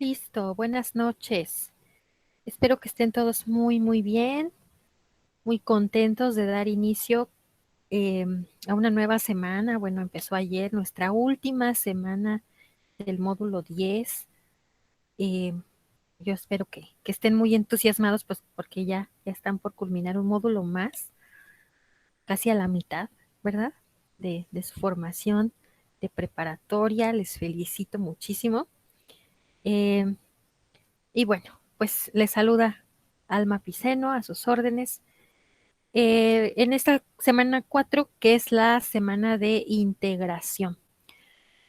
Listo, buenas noches. Espero que estén todos muy bien, muy contentos de dar inicio a una nueva semana. Bueno, empezó ayer nuestra última semana del módulo 10. Eh, yo espero que estén muy entusiasmados, pues porque ya están por culminar un módulo más, casi a la mitad, ¿verdad? De su formación de preparatoria. Les felicito muchísimo. Eh, Y bueno, pues les saluda Alma Piceno a sus órdenes. En esta semana 4, que es la semana de integración.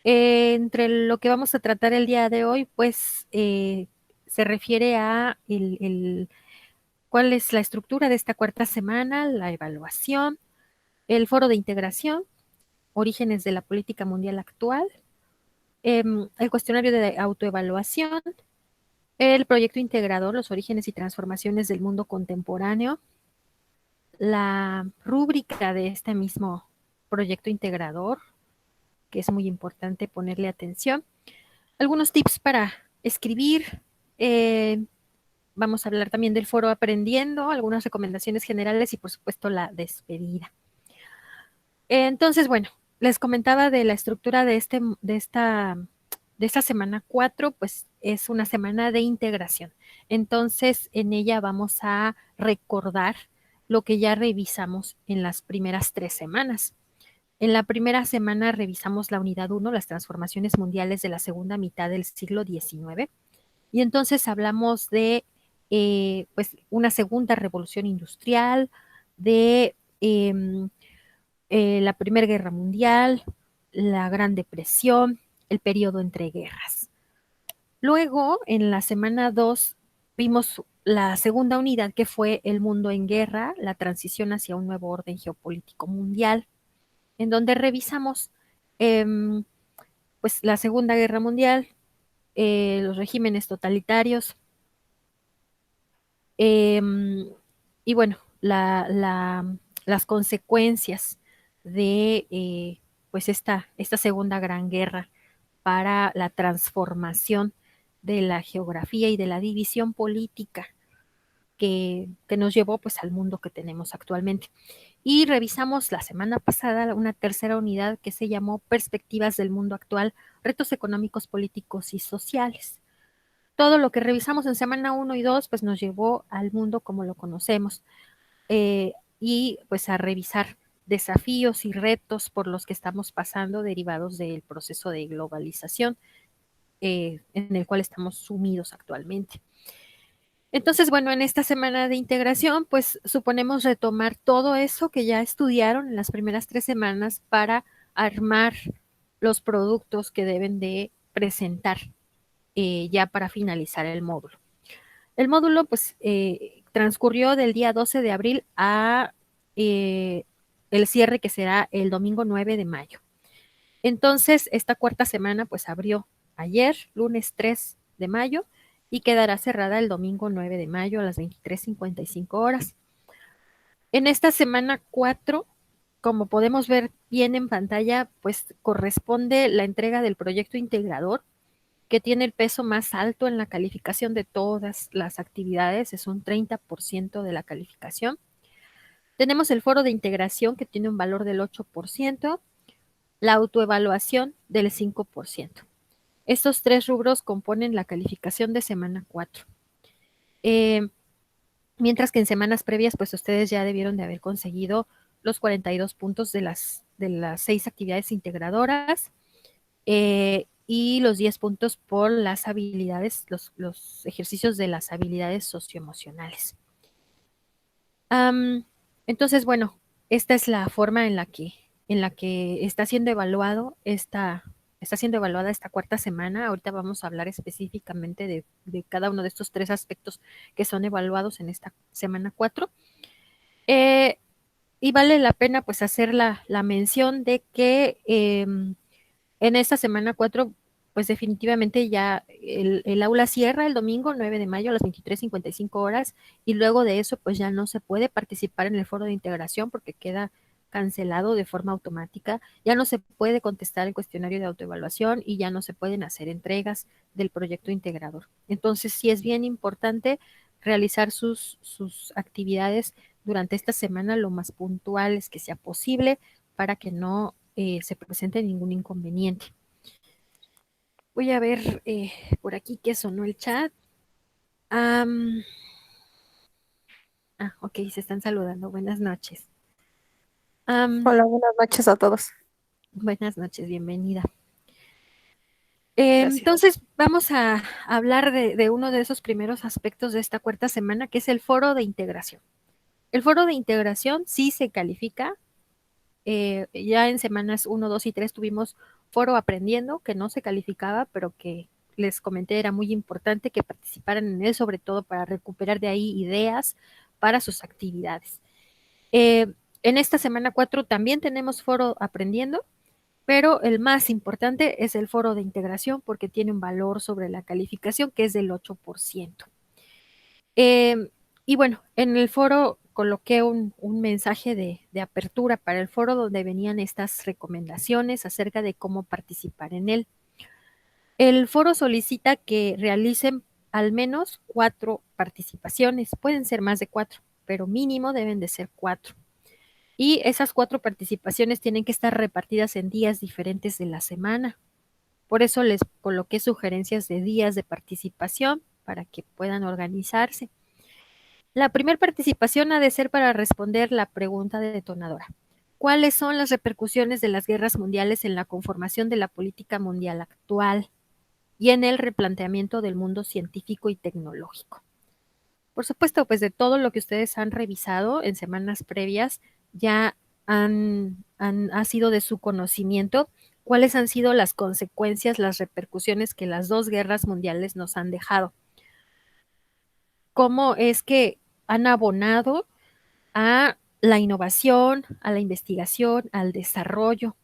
Entre lo que vamos a tratar el día de hoy, pues se refiere a cuál es la estructura de esta cuarta semana, la evaluación, el foro de integración, orígenes de la política mundial actual, el cuestionario de autoevaluación, el proyecto integrador, los orígenes y transformaciones del mundo contemporáneo, la rúbrica de este mismo proyecto integrador, que es muy importante ponerle atención, algunos tips para escribir, eh, vamos a hablar también del foro aprendiendo, algunas recomendaciones generales y por supuesto la despedida. Entonces, bueno, les comentaba de la estructura de esta semana 4, pues es una semana de integración. Entonces, en ella vamos a recordar lo que ya revisamos en las primeras 3 semanas. En la primera semana revisamos la unidad 1, las transformaciones mundiales de la segunda mitad del siglo XIX, y entonces hablamos de pues una segunda revolución industrial, de la Primera Guerra Mundial, la Gran Depresión, el periodo entre guerras. Luego, en la semana 2, vimos la segunda unidad que fue el mundo en guerra, la transición hacia un nuevo orden geopolítico mundial, en donde revisamos eh, pues la Segunda Guerra Mundial, los regímenes totalitarios, eh, y bueno, las consecuencias de pues esta segunda gran guerra para la transformación de la geografía y de la división política que nos llevó pues al mundo que tenemos actualmente. Y revisamos la semana pasada una tercera unidad que se llamó Perspectivas del mundo actual, retos económicos, políticos y sociales. Todo lo que revisamos en semana 1 y 2 pues nos llevó al mundo como lo conocemos, eh, y pues a revisar desafíos y retos por los que estamos pasando derivados del proceso de globalización en el cual estamos sumidos actualmente. Entonces, bueno, en esta semana de integración, pues suponemos retomar todo eso que ya estudiaron en las primeras 3 semanas para armar los productos que deben de presentar ya para finalizar el módulo. El módulo, pues, transcurrió del día 12 de abril a el cierre que será el domingo 9 de mayo. Entonces, esta cuarta semana, pues, abrió ayer, lunes 3 de mayo, y quedará cerrada el domingo 9 de mayo a las 23:55 horas. En esta semana 4, como podemos ver bien en pantalla, pues corresponde la entrega del proyecto integrador, que tiene el peso más alto en la calificación de todas las actividades, es un 30% de la calificación. Tenemos el foro de integración, que tiene un valor del 8%, la autoevaluación del 5%. Estos 3 rubros componen la calificación de semana 4. Mientras que en semanas previas, pues ustedes ya debieron de haber conseguido los 42 puntos de las 6 actividades integradoras, y los 10 puntos por las habilidades, los ejercicios de las habilidades socioemocionales. Entonces, bueno, esta es la forma en la que está siendo evaluada esta cuarta semana. Ahorita vamos a hablar específicamente de cada uno de estos 3 aspectos que son evaluados en esta semana 4. Y vale la pena pues hacer la mención de que en esta semana 4, pues definitivamente ya el aula cierra el domingo 9 de mayo a las 23:55 horas, y luego de eso pues ya no se puede participar en el foro de integración porque queda cancelado de forma automática, ya no se puede contestar el cuestionario de autoevaluación y ya no se pueden hacer entregas del proyecto integrador. Entonces, sí es bien importante realizar sus actividades durante esta semana lo más puntuales que sea posible para que no se presente ningún inconveniente. Voy a ver por aquí que sonó el chat. Ok, se están saludando. Buenas noches. Hola, buenas noches a todos. Buenas noches, bienvenida. Gracias. Entonces, vamos a hablar de uno de esos primeros aspectos de esta cuarta semana, que es el foro de integración. El foro de integración sí se califica. Ya en semanas 1, 2 y 3 tuvimos foro aprendiendo, que no se calificaba, pero que les comenté era muy importante que participaran en él, sobre todo para recuperar de ahí ideas para sus actividades. En esta semana 4 también tenemos foro aprendiendo, pero el más importante es el foro de integración porque tiene un valor sobre la calificación que es del 8%. Y bueno, en el foro coloqué un mensaje de apertura para el foro donde venían estas recomendaciones acerca de cómo participar en él. El foro solicita que realicen al menos 4 participaciones, pueden ser más de 4, pero mínimo deben de ser 4. Y esas 4 participaciones tienen que estar repartidas en días diferentes de la semana. Por eso les coloqué sugerencias de días de participación para que puedan organizarse. La primera participación ha de ser para responder la pregunta detonadora. ¿Cuáles son las repercusiones de las guerras mundiales en la conformación de la política mundial actual y en el replanteamiento del mundo científico y tecnológico? Por supuesto, pues de todo lo que ustedes han revisado en semanas previas, ya ha sido de su conocimiento cuáles han sido las consecuencias, las repercusiones que las 2 guerras mundiales nos han dejado. Cómo es que han abonado a la innovación, a la investigación, al desarrollo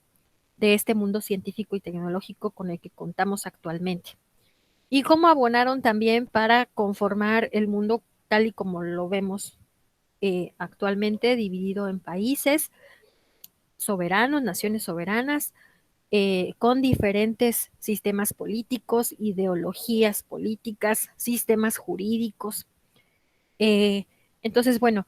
de este mundo científico y tecnológico con el que contamos actualmente. Y cómo abonaron también para conformar el mundo tal y como lo vemos actualmente, dividido en países soberanos, naciones soberanas, con diferentes sistemas políticos, ideologías políticas, sistemas jurídicos. Eh, entonces, bueno,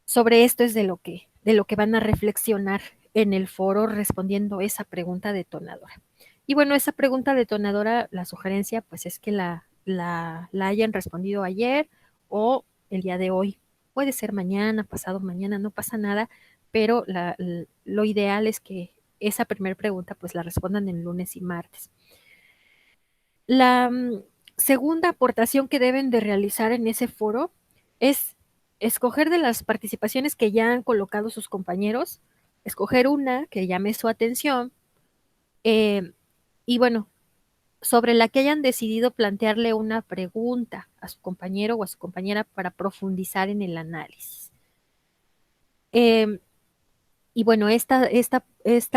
sobre esto es de lo que van a reflexionar en el foro respondiendo esa pregunta detonadora. Y bueno, esa pregunta detonadora, la sugerencia pues es que la hayan respondido ayer o el día de hoy. Puede ser mañana, pasado mañana, no pasa nada, pero lo ideal es que esa primera pregunta pues la respondan el lunes y martes. La segunda aportación que deben de realizar en ese foro es escoger de las participaciones que ya han colocado sus compañeros, escoger una que llame su atención eh, y bueno, sobre la que hayan decidido plantearle una pregunta a su compañero o a su compañera para profundizar en el análisis. Eh, y bueno, esta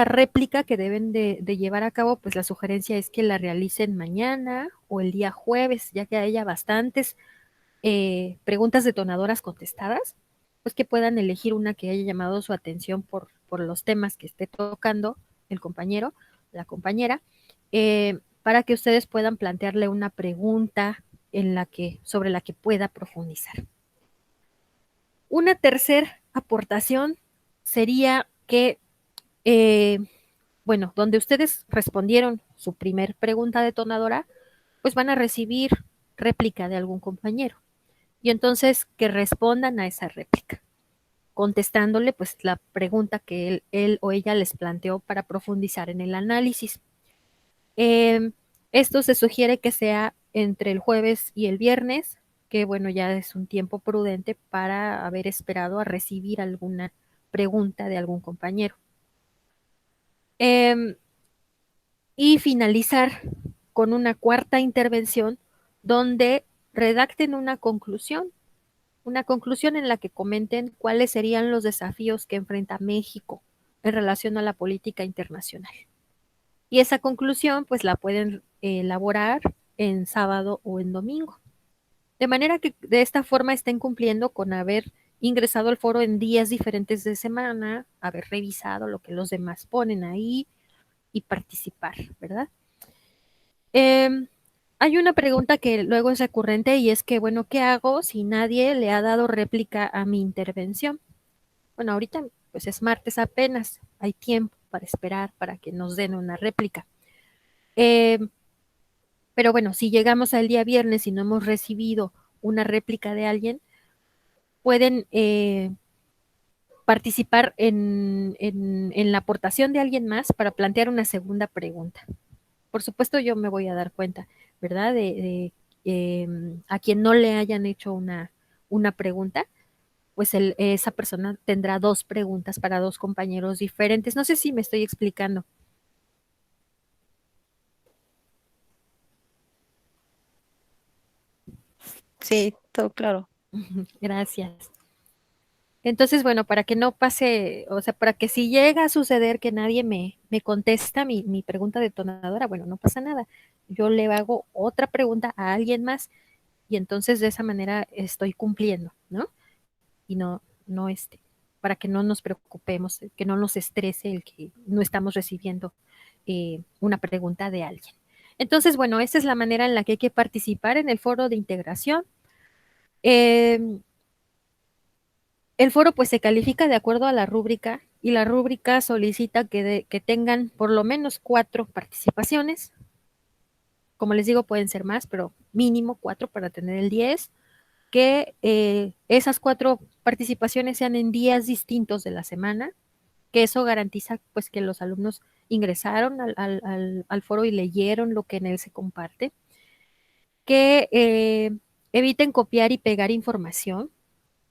réplica que deben de llevar a cabo, pues la sugerencia es que la realicen mañana o el día jueves, ya que haya bastantes preguntas detonadoras contestadas, pues que puedan elegir una que haya llamado su atención por los temas que esté tocando el compañero, la compañera, para que ustedes puedan plantearle una pregunta sobre la que pueda profundizar. Una tercera aportación sería que, eh, bueno, donde ustedes respondieron su primer pregunta detonadora, pues van a recibir réplica de algún compañero. Y entonces que respondan a esa réplica, contestándole pues la pregunta que él o ella les planteó para profundizar en el análisis. Eh, Esto se sugiere que sea entre el jueves y el viernes, que bueno, ya es un tiempo prudente para haber esperado a recibir alguna pregunta de algún compañero. Eh, y finalizar con una cuarta intervención donde redacten una conclusión en la que comenten cuáles serían los desafíos que enfrenta México en relación a la política internacional. Y esa conclusión pues la pueden elaborar en sábado o en domingo. De manera que de esta forma estén cumpliendo con haber ingresado al foro en días diferentes de semana, haber revisado lo que los demás ponen ahí y participar, ¿verdad? Hay una pregunta que luego es recurrente y es que, bueno, ¿qué hago si nadie le ha dado réplica a mi intervención? Bueno, ahorita pues es martes apenas, hay tiempo para esperar para que nos den una réplica. Pero bueno, si llegamos al día viernes y no hemos recibido una réplica de alguien, pueden participar en la aportación de alguien más para plantear una segunda pregunta. Por supuesto, yo me voy a dar cuenta, ¿verdad? A quien no le hayan hecho una pregunta, pues esa persona tendrá dos preguntas para dos compañeros diferentes. No sé si me estoy explicando. Sí, todo claro. Gracias. Entonces, bueno, para que no pase, o sea, para que si llega a suceder que nadie me contesta mi pregunta detonadora, bueno, no pasa nada. Yo le hago otra pregunta a alguien más y entonces de esa manera estoy cumpliendo, ¿no? Y no, para que no nos preocupemos, que no nos estrese el que no estamos recibiendo una pregunta de alguien. Entonces, bueno, esa es la manera en la que hay que participar en el foro de integración. Eh, el foro pues se califica de acuerdo a la rúbrica y la rúbrica solicita que tengan por lo menos 4 participaciones. Como les digo, pueden ser más, pero mínimo 4 para tener el 10. Que esas 4 participaciones sean en días distintos de la semana, que eso garantiza pues que los alumnos ingresaron al foro y leyeron lo que en él se comparte. Que eviten copiar y pegar información,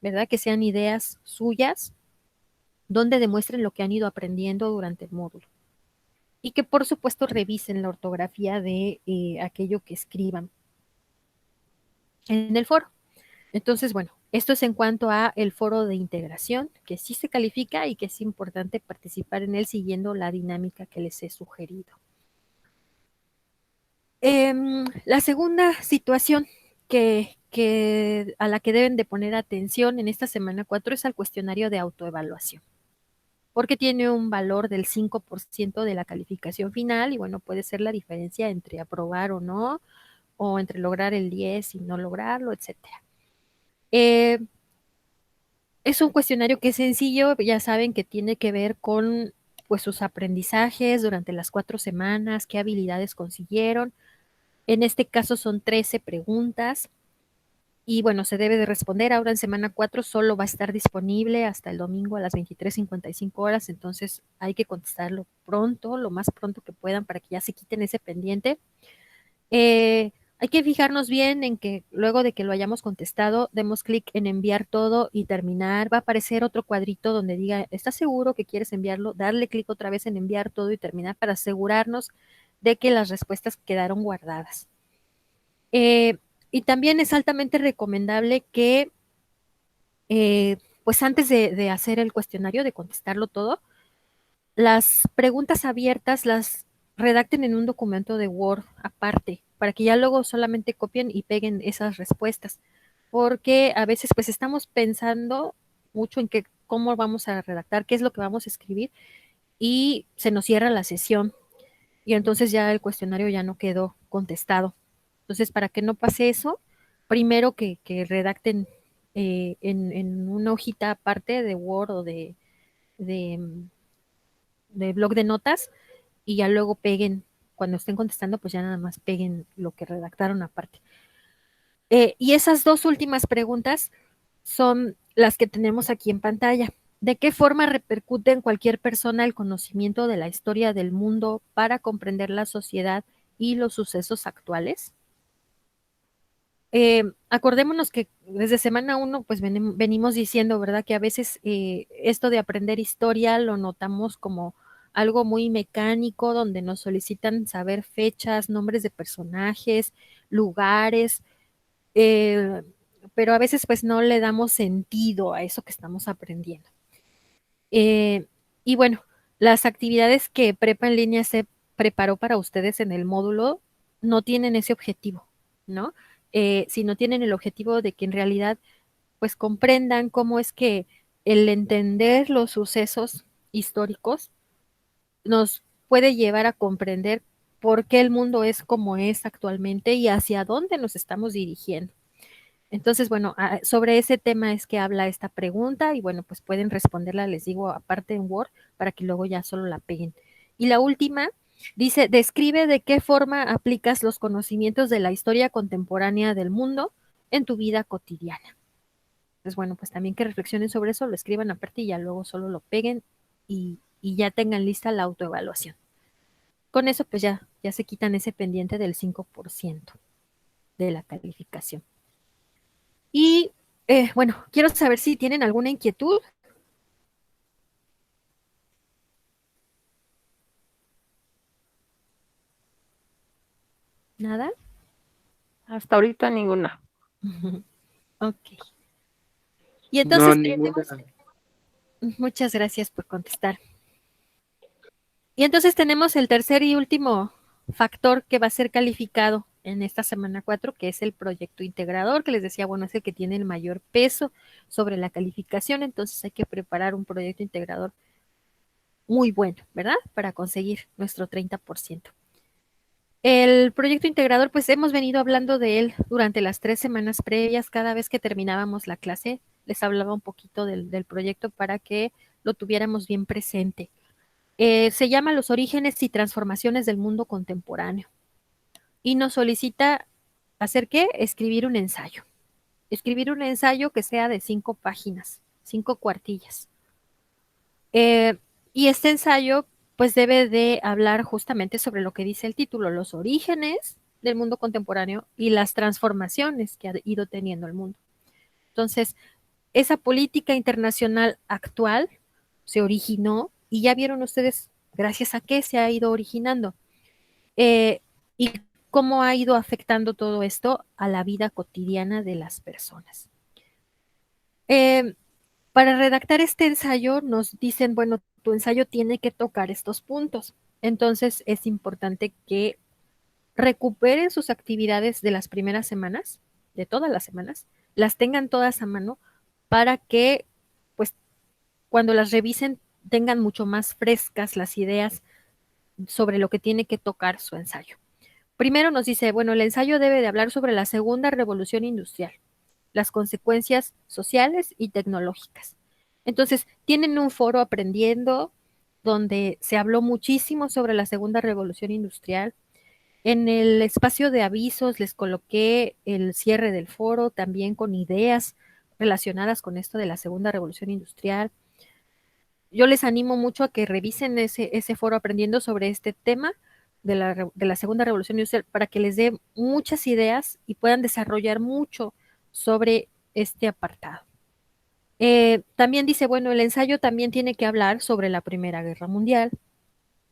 ¿verdad? Que sean ideas suyas donde demuestren lo que han ido aprendiendo durante el módulo. Y que por supuesto revisen la ortografía de aquello que escriban en el foro. Entonces, bueno, esto es en cuanto a el foro de integración, que sí se califica y que es importante participar en él siguiendo la dinámica que les he sugerido. La segunda situación a la que deben de poner atención en esta semana 4 es al cuestionario de autoevaluación, porque tiene un valor del 5% de la calificación final y bueno, puede ser la diferencia entre aprobar o no, o entre lograr el 10 y no lograrlo, etcétera. Es un cuestionario que es sencillo, ya saben que tiene que ver con pues sus aprendizajes durante las 4 semanas, qué habilidades consiguieron. En este caso son 13 preguntas y bueno, se debe de responder. Ahora en semana 4 solo va a estar disponible hasta el domingo a las 23:55 horas, entonces hay que contestarlo pronto, lo más pronto que puedan para que ya se quiten ese pendiente. Hay que fijarnos bien en que luego de que lo hayamos contestado, demos clic en enviar todo y terminar. Va a aparecer otro cuadrito donde diga, ¿estás seguro que quieres enviarlo? Darle clic otra vez en enviar todo y terminar para asegurarnos de que las respuestas quedaron guardadas. Y también es altamente recomendable que, pues antes de hacer el cuestionario, de contestarlo todo, las preguntas abiertas las redacten en un documento de Word aparte, para que ya luego solamente copien y peguen esas respuestas, porque a veces pues estamos pensando mucho en cómo vamos a redactar, qué es lo que vamos a escribir y se nos cierra la sesión y entonces ya el cuestionario ya no quedó contestado. Entonces, para que no pase eso, primero que redacten en una hojita aparte de Word o de de blog de notas y ya luego peguen, cuando estén contestando, pues ya nada más peguen lo que redactaron aparte. Y esas dos últimas preguntas son las que tenemos aquí en pantalla. ¿De qué forma repercute en cualquier persona el conocimiento de la historia del mundo para comprender la sociedad y los sucesos actuales? Acordémonos que desde semana 1 pues venimos diciendo, ¿verdad? Que a veces esto de aprender historia lo notamos como algo muy mecánico, donde nos solicitan saber fechas, nombres de personajes, lugares, eh, pero a veces pues no le damos sentido a eso que estamos aprendiendo. Eh, y bueno, las actividades que Prepa en línea se preparó para ustedes en el módulo no tienen ese objetivo, ¿no? Sino tienen el objetivo de que en realidad pues comprendan cómo es que el entender los sucesos históricos nos puede llevar a comprender por qué el mundo es como es actualmente y hacia dónde nos estamos dirigiendo. Entonces, bueno, sobre ese tema es que habla esta pregunta y bueno, pues pueden responderla, les digo, aparte en Word, para que luego ya solo la peguen. Y la última dice, describe de qué forma aplicas los conocimientos de la historia contemporánea del mundo en tu vida cotidiana. Entonces, bueno, pues también que reflexionen sobre eso, lo escriban aparte y ya luego solo lo peguen y ya tengan lista la autoevaluación. Con eso, pues ya se quitan ese pendiente del 5% de la calificación. Y bueno, quiero saber si tienen alguna inquietud. ¿Nada? Hasta ahorita ninguna. Ok. Y No, entonces ninguna. tenemos, muchas gracias por contestar. Y entonces tenemos el tercer y último factor que va a ser calificado en esta semana 4, que es el proyecto integrador, que les decía, bueno, es el que tiene el mayor peso sobre la calificación, entonces hay que preparar un proyecto integrador muy bueno, ¿verdad? Para conseguir nuestro 30%. El proyecto integrador, pues hemos venido hablando de él durante las 3 semanas previas. Cada vez que terminábamos la clase, les hablaba un poquito del proyecto para que lo tuviéramos bien presente. Se llama Los orígenes y transformaciones del mundo contemporáneo y nos solicita hacer qué? Escribir un ensayo. Escribir un ensayo que sea de 5 páginas, 5 cuartillas. Eh, y este ensayo pues debe de hablar justamente sobre lo que dice el título, los orígenes del mundo contemporáneo y las transformaciones que ha ido teniendo el mundo. Entonces, esa política internacional actual se originó y ya vieron ustedes gracias a qué se ha ido originando y cómo ha ido afectando todo esto a la vida cotidiana de las personas. Eh, Para redactar este ensayo nos dicen, bueno, tu ensayo tiene que tocar estos puntos. Entonces es importante que recuperen sus actividades de las primeras semanas, de todas las semanas, las tengan todas a mano para que, pues, cuando las revisen tengan mucho más frescas las ideas sobre lo que tiene que tocar su ensayo. Primero nos dice, bueno, el ensayo debe de hablar sobre la segunda revolución industrial, las consecuencias sociales y tecnológicas. Entonces, tienen un foro aprendiendo donde se habló muchísimo sobre la segunda revolución industrial. En el espacio de avisos les coloqué el cierre del foro también con ideas relacionadas con esto de la segunda revolución industrial. Yo les animo mucho a que revisen ese foro aprendiendo sobre este tema de la segunda revolución industrial para que les dé muchas ideas y puedan desarrollar mucho sobre este apartado. También dice, bueno, el ensayo también tiene que hablar sobre la Primera Guerra Mundial,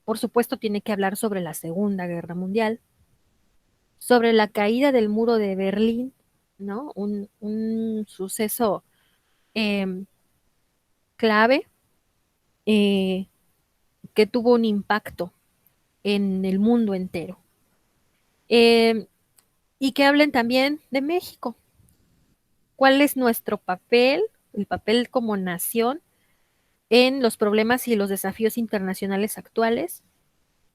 por supuesto tiene que hablar sobre la Segunda Guerra Mundial, sobre la caída del muro de Berlín, ¿no? Un suceso eh, clave eh, que tuvo un impacto en el mundo entero. Eh, y que hablen también de México. ¿Cuál es nuestro papel, el papel como nación en los problemas y los desafíos internacionales actuales?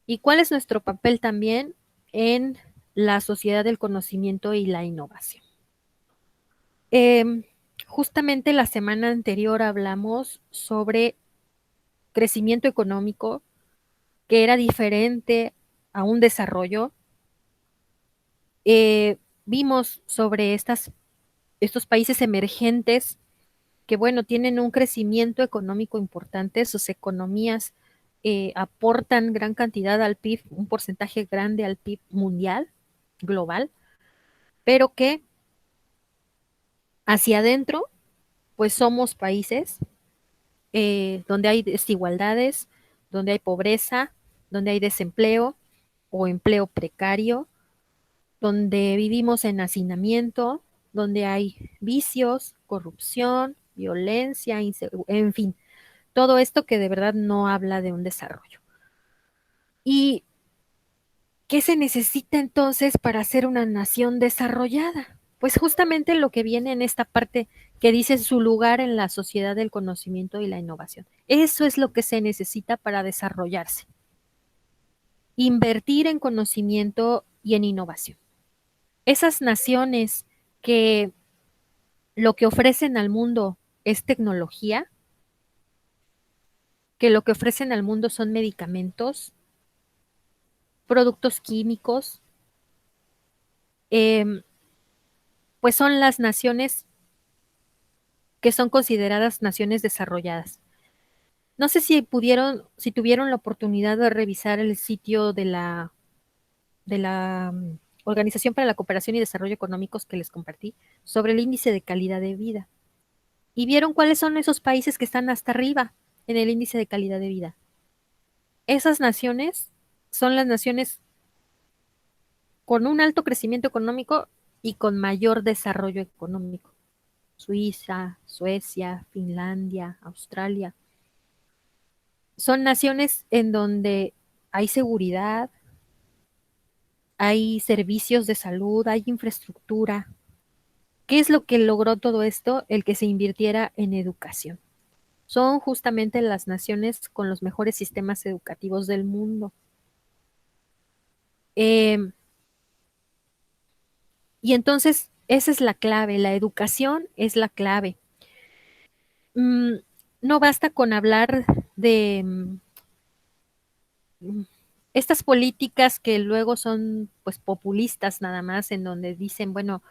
¿Y cuál es nuestro papel también en la sociedad del conocimiento y la innovación? Eh, Justamente la semana anterior hablamos sobre crecimiento económico, que era diferente a un desarrollo. Vimos sobre estos países emergentes que, bueno, tienen un crecimiento económico importante, sus economías aportan gran cantidad al PIB, un porcentaje grande al PIB mundial, global, pero que hacia adentro, pues somos países donde hay desigualdades, donde hay pobreza, donde hay desempleo o empleo precario, donde vivimos en hacinamiento, donde hay vicios, corrupción, violencia, en fin, todo esto que de verdad no habla de un desarrollo. ¿Y qué se necesita entonces para ser una nación desarrollada? Pues justamente lo que viene en esta parte que dice su lugar en la sociedad del conocimiento y la innovación. Eso es lo que se necesita para desarrollarse. Invertir en conocimiento y en innovación. Esas naciones que lo que ofrecen al mundo es tecnología, que lo que ofrecen al mundo son medicamentos, productos químicos, eh, pues son las naciones que son consideradas naciones desarrolladas. No sé si si tuvieron la oportunidad de revisar el sitio de la Organización para la Cooperación y Desarrollo Económicos que les compartí sobre el índice de calidad de vida. Y vieron cuáles son esos países que están hasta arriba en el índice de calidad de vida. Esas naciones son las naciones con un alto crecimiento económico y con mayor desarrollo económico. Suiza, Suecia, Finlandia, Australia. Son naciones en donde hay seguridad, hay servicios de salud, hay infraestructura. ¿Qué es lo que logró todo esto? El que se invirtiera en educación. Son justamente las naciones con los mejores sistemas educativos del mundo. Eh, y entonces, esa es la clave, la educación es la clave. Mm, no basta con hablar de estas políticas que luego son pues populistas nada más, en donde dicen, bueno,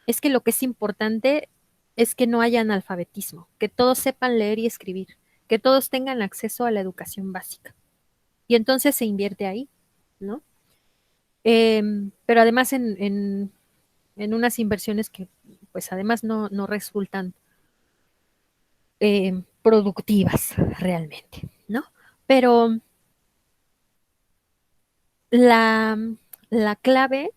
es que lo que es importante es que no haya analfabetismo, que todos sepan leer y escribir, que todos tengan acceso a la educación básica. Y entonces se invierte ahí, ¿no? Pero además en unas inversiones que pues además no resultan productivas realmente, ¿no? Pero la, la clave,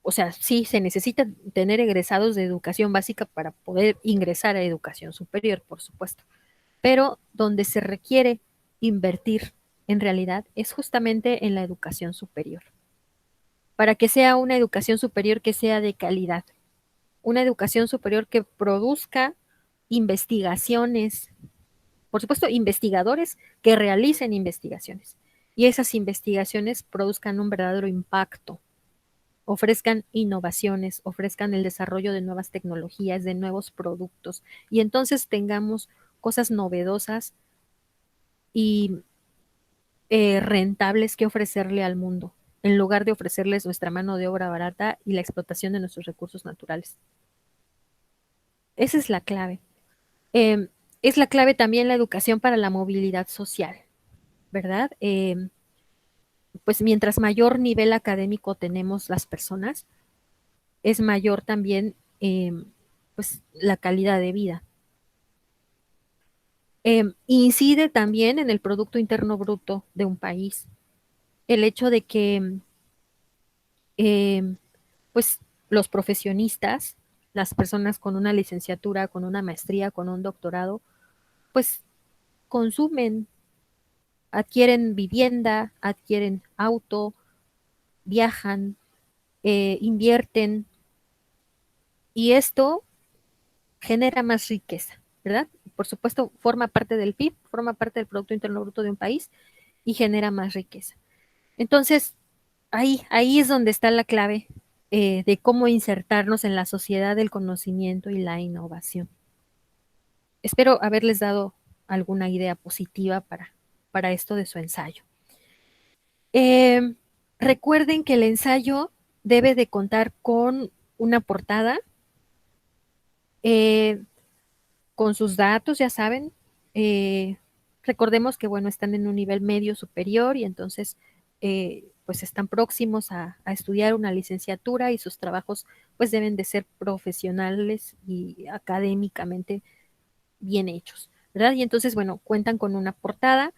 o sea, sí se necesita tener egresados de educación básica para poder ingresar a educación superior, por supuesto, pero donde se requiere invertir en realidad es justamente en la educación superior, para que sea una educación superior que sea de calidad, una educación superior que produzca investigaciones, por supuesto, investigadores que realicen investigaciones y esas investigaciones produzcan un verdadero impacto, ofrezcan innovaciones, ofrezcan el desarrollo de nuevas tecnologías, de nuevos productos y entonces tengamos cosas novedosas y rentables que ofrecerle al mundo, en lugar de ofrecerles nuestra mano de obra barata y la explotación de nuestros recursos naturales. Esa es la clave. Eh, es la clave también la educación para la movilidad social, ¿verdad? Pues mientras mayor nivel académico tenemos las personas, es mayor también pues la calidad de vida. Incide también en el Producto Interno Bruto de un país el hecho de que eh, pues los profesionistas, las personas con una licenciatura, con una maestría, con un doctorado, pues consumen, adquieren vivienda, adquieren auto, viajan, invierten y esto genera más riqueza, ¿verdad? Por supuesto, forma parte del PIB, forma parte del Producto Interno Bruto de un país y genera más riqueza. Entonces, ahí es donde está la clave de cómo insertarnos en la sociedad del conocimiento y la innovación. Espero haberles dado alguna idea positiva para esto de su ensayo. Eh, recuerden que el ensayo debe de contar con una portada, eh, con sus datos, ya saben. Eh, recordemos que, bueno, están en un nivel medio superior y entonces, pues están próximos a estudiar una licenciatura y sus trabajos, pues deben de ser profesionales y académicamente bien hechos, ¿verdad? Y entonces, bueno, cuentan con una portada,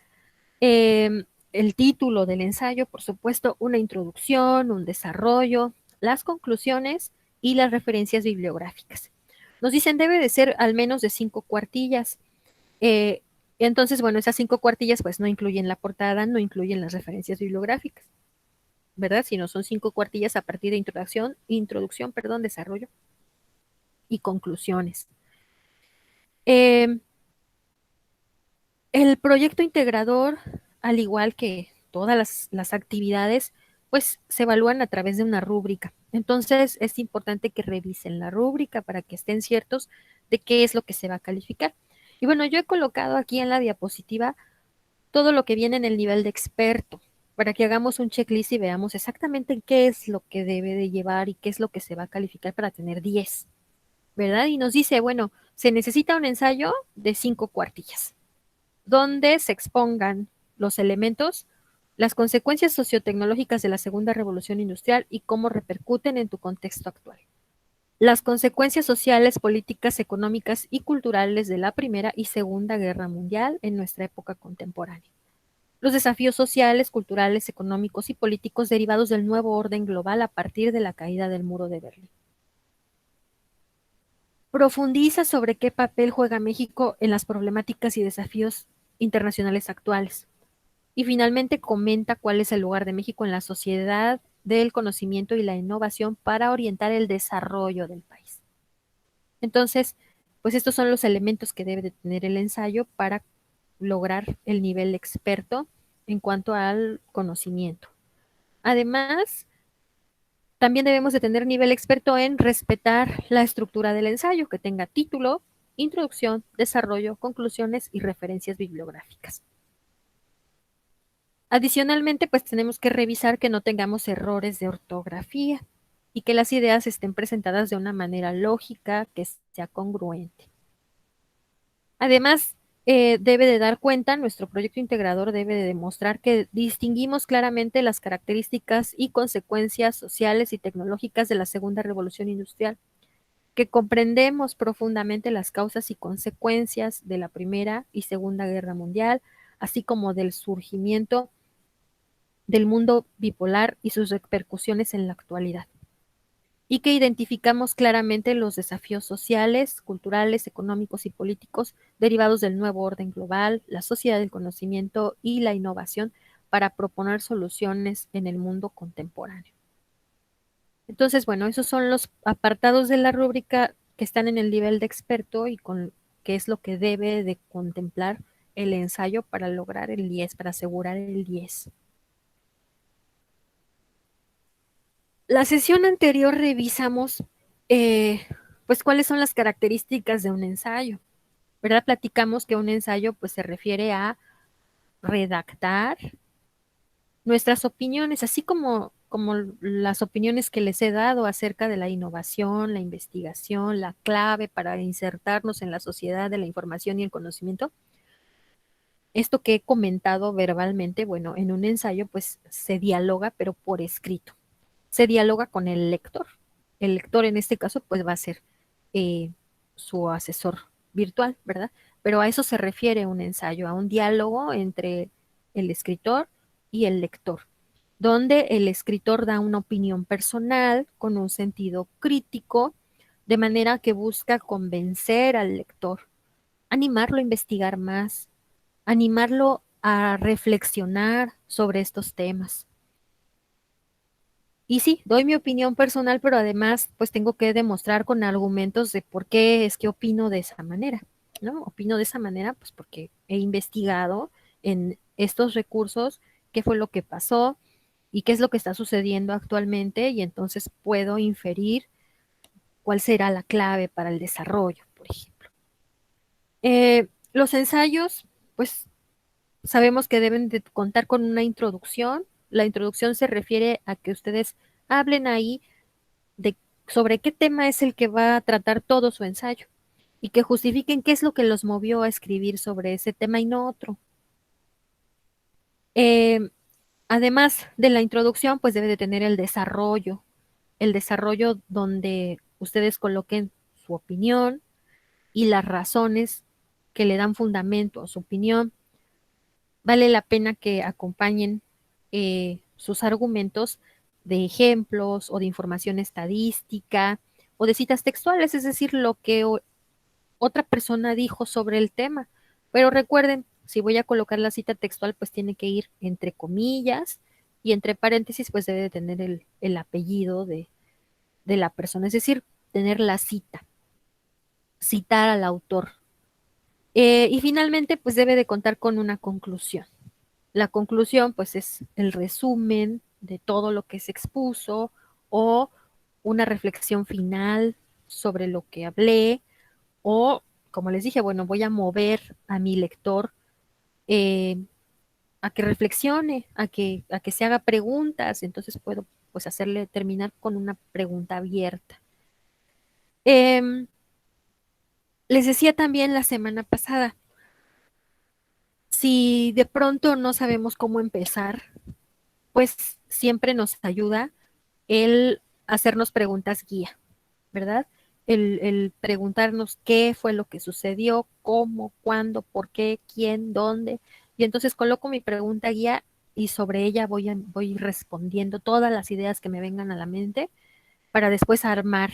el título del ensayo, por supuesto, una introducción, un desarrollo, las conclusiones y las referencias bibliográficas. Nos dicen debe de ser al menos de 5 cuartillas. Eh, entonces, bueno, esas 5 cuartillas pues no incluyen la portada, no incluyen las referencias bibliográficas. ¿verdad? Sino son 5 cuartillas a partir de introducción, desarrollo y conclusiones. El proyecto integrador, al igual que todas las actividades, pues se evalúan a través de una rúbrica. Entonces es importante que revisen la rúbrica para que estén ciertos de qué es lo que se va a calificar. Y bueno, yo he colocado aquí en la diapositiva todo lo que viene en el nivel de experto, para que hagamos un checklist y veamos exactamente qué es lo que debe de llevar y qué es lo que se va a calificar para tener 10, ¿verdad? Y nos dice, bueno, se necesita un ensayo de 5 cuartillas donde se expongan los elementos, las consecuencias sociotecnológicas de la segunda revolución industrial y cómo repercuten en tu contexto actual. Las consecuencias sociales, políticas, económicas y culturales de la Primera y Segunda Guerra Mundial en nuestra época contemporánea. Los desafíos sociales, culturales, económicos y políticos derivados del nuevo orden global a partir de la caída del muro de Berlín. Profundiza sobre qué papel juega México en las problemáticas y desafíos internacionales actuales. Y finalmente comenta cuál es el lugar de México en la sociedad del conocimiento y la innovación para orientar el desarrollo del país. Entonces, pues estos son los elementos que debe de tener el ensayo para lograr el nivel experto en cuanto al conocimiento. Además, también debemos de tener nivel experto en respetar la estructura del ensayo, que tenga título, introducción, desarrollo, conclusiones y referencias bibliográficas. Adicionalmente, pues tenemos que revisar que no tengamos errores de ortografía y que las ideas estén presentadas de una manera lógica, que sea congruente. Además, debe de dar cuenta, nuestro proyecto integrador debe de demostrar que distinguimos claramente las características y consecuencias sociales y tecnológicas de la segunda revolución industrial, que comprendemos profundamente las causas y consecuencias de la Primera y Segunda Guerra Mundial, así como del surgimiento del mundo bipolar y sus repercusiones en la actualidad, y que identificamos claramente los desafíos sociales, culturales, económicos y políticos derivados del nuevo orden global, la sociedad del conocimiento y la innovación para proponer soluciones en el mundo contemporáneo. Entonces, bueno, esos son los apartados de la rúbrica que están en el nivel de experto y con qué es lo que debe de contemplar el ensayo para lograr el 10, para asegurar el 10. La sesión anterior revisamos, pues, cuáles son las características de un ensayo, ¿verdad? Platicamos que un ensayo, pues, se refiere a redactar nuestras opiniones, así como las opiniones que les he dado acerca de la innovación, la investigación, la clave para insertarnos en la sociedad de la información y el conocimiento. Esto que he comentado verbalmente, bueno, en un ensayo, pues, se dialoga, pero por escrito. Se dialoga con el lector. El lector en este caso pues va a ser eh, su asesor virtual, ¿verdad? Pero a eso se refiere un ensayo, a un diálogo entre el escritor y el lector, donde el escritor da una opinión personal con un sentido crítico, de manera que busca convencer al lector, animarlo a investigar más, animarlo a reflexionar sobre estos temas. Y sí, doy mi opinión personal, pero además pues tengo que demostrar con argumentos de por qué es que opino de esa manera, ¿no? Opino de esa manera pues porque he investigado en estos recursos qué fue lo que pasó y qué es lo que está sucediendo actualmente y entonces puedo inferir cuál será la clave para el desarrollo, por ejemplo. Los ensayos, pues sabemos que deben de contar con una introducción. La introducción se refiere a que ustedes hablen ahí de sobre qué tema es el que va a tratar todo su ensayo y que justifiquen qué es lo que los movió a escribir sobre ese tema y no otro. Eh, Además de la introducción, pues debe de tener el desarrollo donde ustedes coloquen su opinión y las razones que le dan fundamento a su opinión. Vale la pena que acompañen sus argumentos de ejemplos o de información estadística o de citas textuales, es decir, lo que otra persona dijo sobre el tema. Pero recuerden, si voy a colocar la cita textual, pues tiene que ir entre comillas y entre paréntesis pues debe de tener el apellido de la persona, es decir, tener la cita, citar al autor. Y finalmente pues debe de contar con una conclusión. La conclusión pues es el resumen de todo lo que se expuso o una reflexión final sobre lo que hablé o, como les dije, bueno, voy a mover a mi lector eh, a que reflexione, a que se haga preguntas, entonces puedo pues hacerle terminar con una pregunta abierta. Eh, Les decía también la semana pasada, si de pronto no sabemos cómo empezar, pues siempre nos ayuda el hacernos preguntas guía, ¿verdad? El preguntarnos qué fue lo que sucedió, cómo, cuándo, por qué, quién, dónde. Y entonces coloco mi pregunta guía y sobre ella voy respondiendo todas las ideas que me vengan a la mente para después armar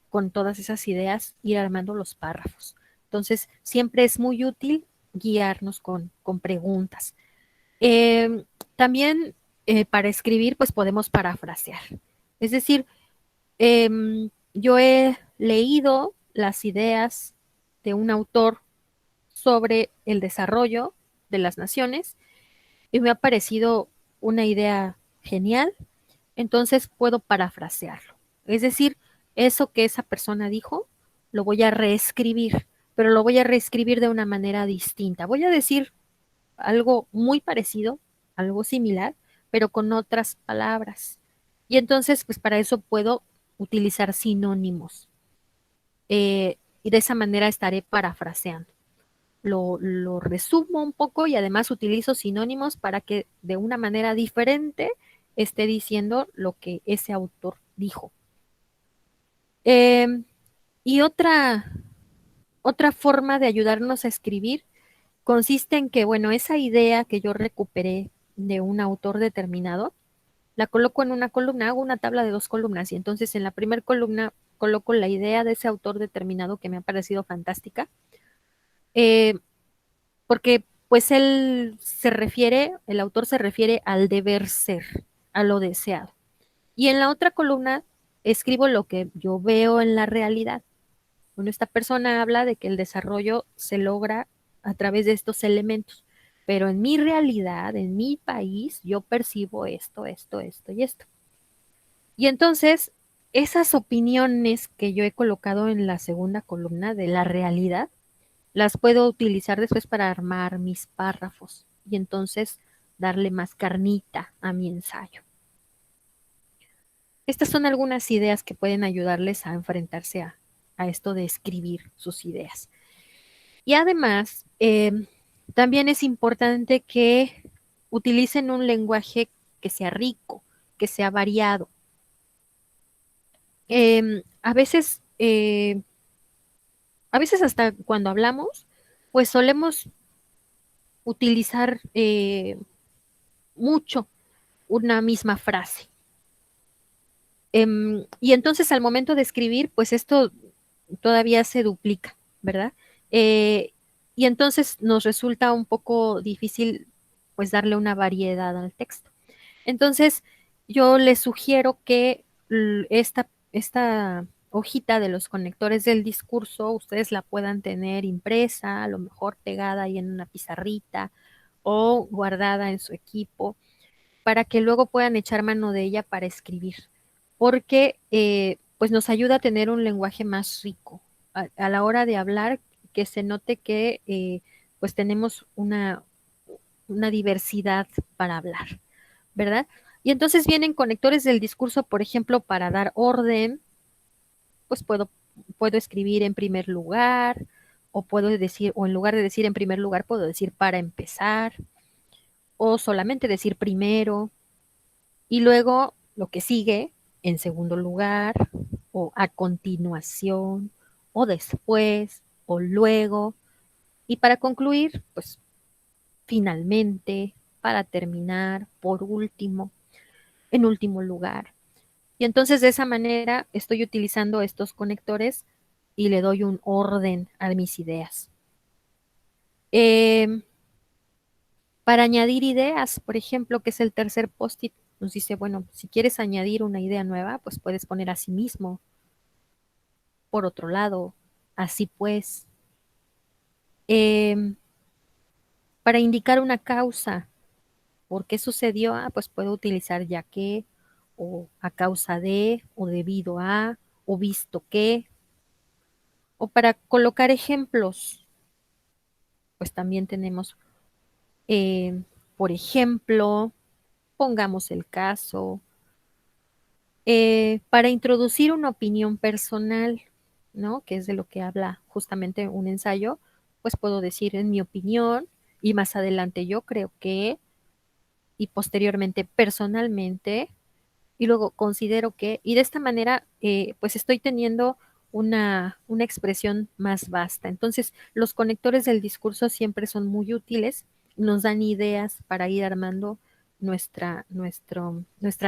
con todas esas ideas, ir armando los párrafos. Entonces, siempre es muy útil guiarnos con preguntas. Eh, También para escribir, pues podemos parafrasear. Es decir, yo he leído las ideas de un autor sobre el desarrollo de las naciones y me ha parecido una idea genial, entonces puedo parafrasearlo. Es decir, eso que esa persona dijo, lo voy a reescribir, pero lo voy a reescribir de una manera distinta. Voy a decir algo muy parecido, algo similar, pero con otras palabras. Y entonces, pues para eso puedo utilizar sinónimos. Y de esa manera estaré parafraseando. Lo resumo un poco y además utilizo sinónimos para que de una manera diferente esté diciendo lo que ese autor dijo. Eh, y otra forma de ayudarnos a escribir consiste en que, bueno, esa idea que yo recuperé de un autor determinado, la coloco en una columna, hago una tabla de 2 columnas y entonces en la primera columna coloco la idea de ese autor determinado que me ha parecido fantástica, eh, porque pues el autor se refiere al deber ser, a lo deseado. Y en la otra columna escribo lo que yo veo en la realidad. Bueno, esta persona habla de que el desarrollo se logra a través de estos elementos, pero en mi realidad, en mi país, yo percibo esto, esto, esto y esto. Y entonces, esas opiniones que yo he colocado en la segunda columna de la realidad, las puedo utilizar después para armar mis párrafos y entonces darle más carnita a mi ensayo. Estas son algunas ideas que pueden ayudarles a enfrentarse a esto de escribir sus ideas. Y además, también es importante que utilicen un lenguaje que sea rico, que sea variado. A veces, hasta cuando hablamos, pues solemos utilizar mucho una misma frase. Y entonces al momento de escribir, pues esto todavía se duplica, ¿verdad? Eh, y entonces nos resulta un poco difícil pues darle una variedad al texto. Entonces yo les sugiero que esta hojita de los conectores del discurso, ustedes la puedan tener impresa, a lo mejor pegada ahí en una pizarrita o guardada en su equipo para que luego puedan echar mano de ella para escribir, porque pues nos ayuda a tener un lenguaje más rico a la hora de hablar, que se note que pues tenemos una diversidad para hablar, ¿verdad? Y entonces vienen conectores del discurso, por ejemplo, para dar orden, pues puedo escribir en primer lugar, o puedo decir, o en lugar de decir en primer lugar, puedo decir para empezar, o solamente decir primero, y luego lo que sigue en segundo lugar, o a continuación, o después, o luego. Y para concluir, pues finalmente, para terminar, por último, en último lugar. Y entonces de esa manera estoy utilizando estos conectores y le doy un orden a mis ideas. Para añadir ideas, por ejemplo, que es el tercer post-it, nos dice, bueno, si quieres añadir una idea nueva, pues puedes poner a sí mismo, por otro lado, así pues. Em, para indicar una causa, ¿por qué sucedió? Ah, pues puedo utilizar ya que, o a causa de, o debido a, o visto que, o para colocar ejemplos, pues también tenemos, eh, por ejemplo, pongamos el caso, para introducir una opinión personal, ¿no? Que es de lo que habla justamente un ensayo, pues puedo decir en mi opinión y más adelante yo creo que, y posteriormente personalmente, y luego considero que, y de esta manera, pues estoy teniendo una expresión más vasta. Entonces, los conectores del discurso siempre son muy útiles, nos dan ideas para ir armando nuestra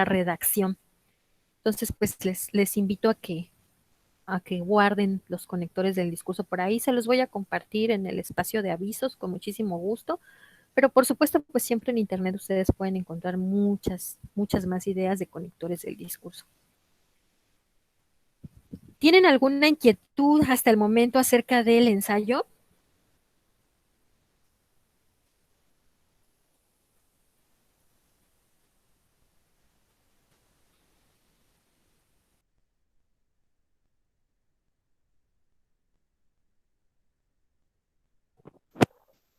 redacción. Entonces, pues les invito a que guarden los conectores del discurso por ahí. Se los voy a compartir en el espacio de avisos con muchísimo gusto. Pero por supuesto, pues siempre en Internet ustedes pueden encontrar muchas más ideas de conectores del discurso. ¿Tienen alguna inquietud hasta el momento acerca del ensayo?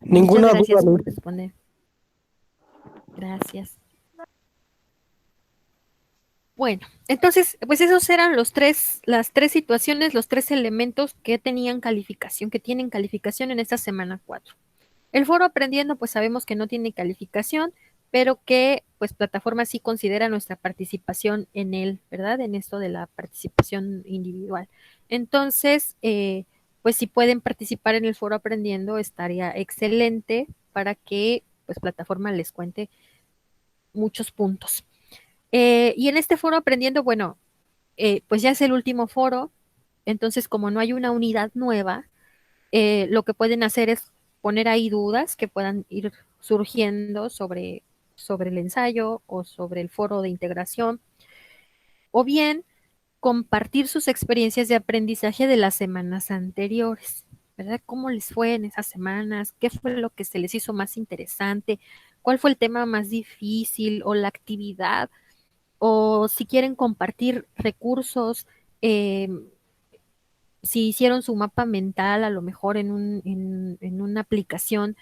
Muchas Ninguna duda, gracias Luz. por responder. Gracias. Bueno, entonces, pues esos eran las tres situaciones, los tres elementos que tenían calificación, que tienen calificación en esta semana 4. El foro aprendiendo, pues sabemos que no tiene calificación, pero que pues plataforma sí considera nuestra participación en él, ¿verdad? En esto de la participación individual. Entonces, pues si pueden participar en el foro aprendiendo, estaría excelente para que pues plataforma les cuente muchos puntos. Y en este foro aprendiendo, bueno, pues ya es el último foro, entonces como no hay una unidad nueva, lo que pueden hacer es poner ahí dudas que puedan ir surgiendo sobre el ensayo o sobre el foro de integración, o bien compartir sus experiencias de aprendizaje de las semanas anteriores, ¿verdad? ¿Cómo les fue en esas semanas? ¿Qué fue lo que se les hizo más interesante? ¿Cuál fue el tema más difícil o la actividad? O si quieren compartir recursos, eh, si hicieron su mapa mental a lo mejor en una aplicación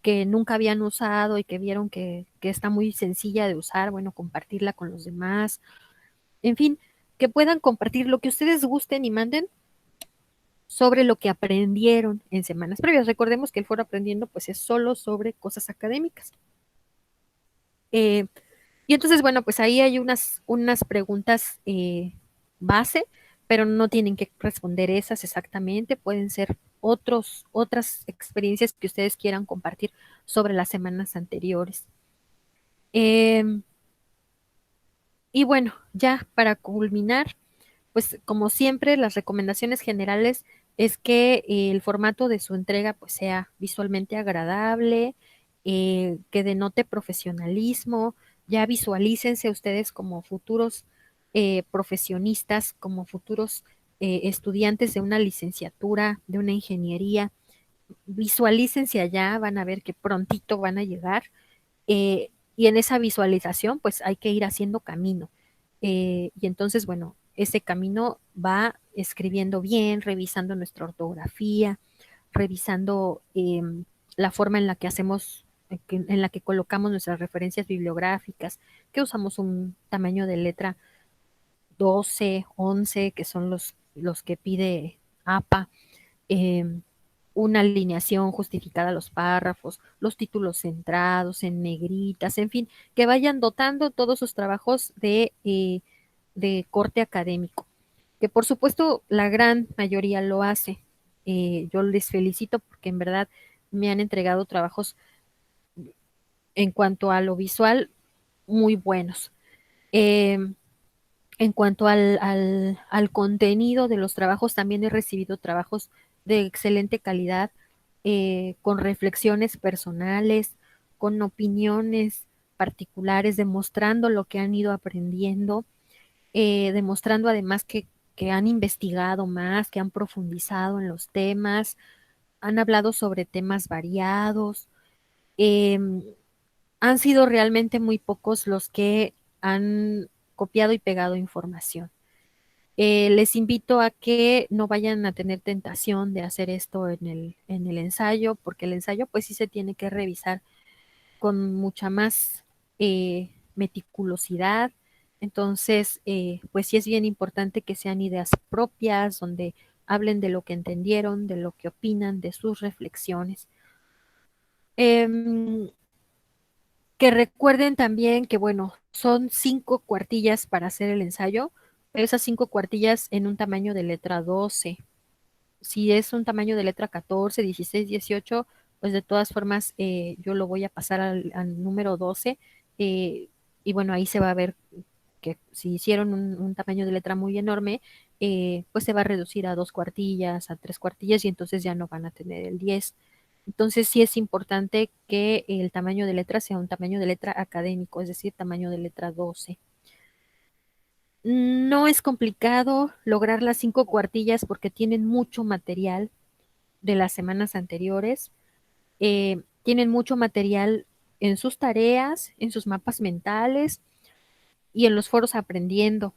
que nunca habían usado y que vieron que está muy sencilla de usar, bueno, compartirla con los demás. En fin, que puedan compartir lo que ustedes gusten y manden sobre lo que aprendieron en semanas previas. Recordemos que el foro aprendiendo pues es solo sobre cosas académicas. Eh, y entonces, bueno, pues ahí hay unas preguntas base, pero no tienen que responder esas exactamente, pueden ser otras experiencias que ustedes quieran compartir sobre las semanas anteriores. Eh, y bueno, ya para culminar, pues como siempre, las recomendaciones generales es que el formato de su entrega pues sea visualmente agradable, que denote profesionalismo, ya visualícense ustedes como futuros profesionistas, como futuros estudiantes de una licenciatura, de una ingeniería, visualícense allá, van a ver que prontito van a llegar y en esa visualización, pues hay que ir haciendo camino. Y entonces, bueno, ese camino va escribiendo bien, revisando nuestra ortografía, revisando la forma en la que hacemos, en la que colocamos nuestras referencias bibliográficas, que usamos un tamaño de letra 12, 11, que son los que pide APA. eh, una alineación justificada a los párrafos, los títulos centrados en negritas, en fin, que vayan dotando todos sus trabajos de corte académico, que por supuesto la gran mayoría lo hace. Yo les felicito porque en verdad me han entregado trabajos en cuanto a lo visual muy buenos. Eh, en cuanto al contenido de los trabajos, también he recibido trabajos de excelente calidad, con reflexiones personales, con opiniones particulares, demostrando lo que han ido aprendiendo, demostrando además que han investigado más, que han profundizado en los temas, han hablado sobre temas variados. em, Han sido realmente muy pocos los que han copiado y pegado información. Les invito a que no vayan a tener tentación de hacer esto en el ensayo, porque el ensayo pues sí se tiene que revisar con mucha más meticulosidad. Entonces, pues sí es bien importante que sean ideas propias, donde hablen de lo que entendieron, de lo que opinan, de sus reflexiones. Em, que recuerden también que, bueno, son 5 cuartillas para hacer el ensayo, pero esas 5 cuartillas en un tamaño de letra 12. Si es un tamaño de letra 14, 16, 18, pues de todas formas yo lo voy a pasar al número 12, eh, y bueno, ahí se va a ver que si hicieron un tamaño de letra muy enorme, pues se va a reducir a 2 cuartillas, a 3 cuartillas y entonces ya no van a tener el 10. Entonces sí es importante que el tamaño de letra sea un tamaño de letra académico, es decir, tamaño de letra 12. No es complicado lograr las 5 cuartillas porque tienen mucho material de las semanas anteriores. Tienen mucho material en sus tareas, en sus mapas mentales y en los foros aprendiendo.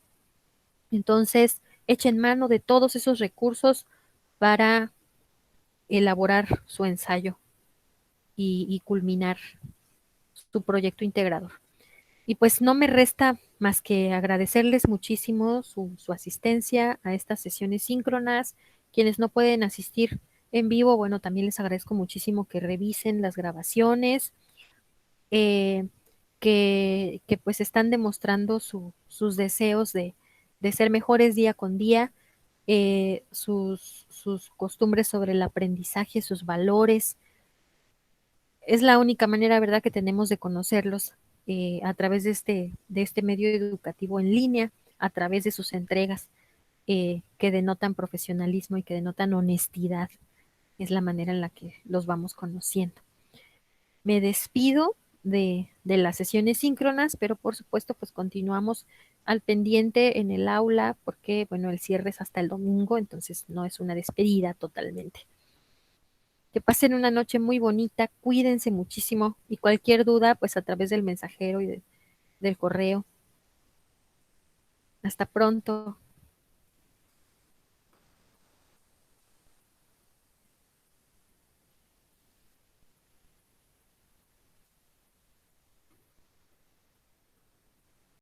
Entonces, echen mano de todos esos recursos para elaborar su ensayo y culminar su proyecto integrador. Y pues no me resta más que agradecerles muchísimo su asistencia a estas sesiones síncronas. Quienes no pueden asistir en vivo, bueno, también les agradezco muchísimo que revisen las grabaciones, eh, que pues están demostrando sus deseos de ser mejores día con día, sus costumbres sobre el aprendizaje, sus valores. Es la única manera, ¿verdad?, que tenemos de conocerlos, a través de este medio educativo en línea, a través de sus entregas, que denotan profesionalismo y que denotan honestidad. Es la manera en la que los vamos conociendo. Me despido de las sesiones síncronas, pero por supuesto, pues continuamos al pendiente en el aula, porque, bueno, el cierre es hasta el domingo, entonces no es una despedida totalmente. Que pasen una noche muy bonita, cuídense muchísimo y cualquier duda, pues a través del mensajero y del correo. Hasta pronto.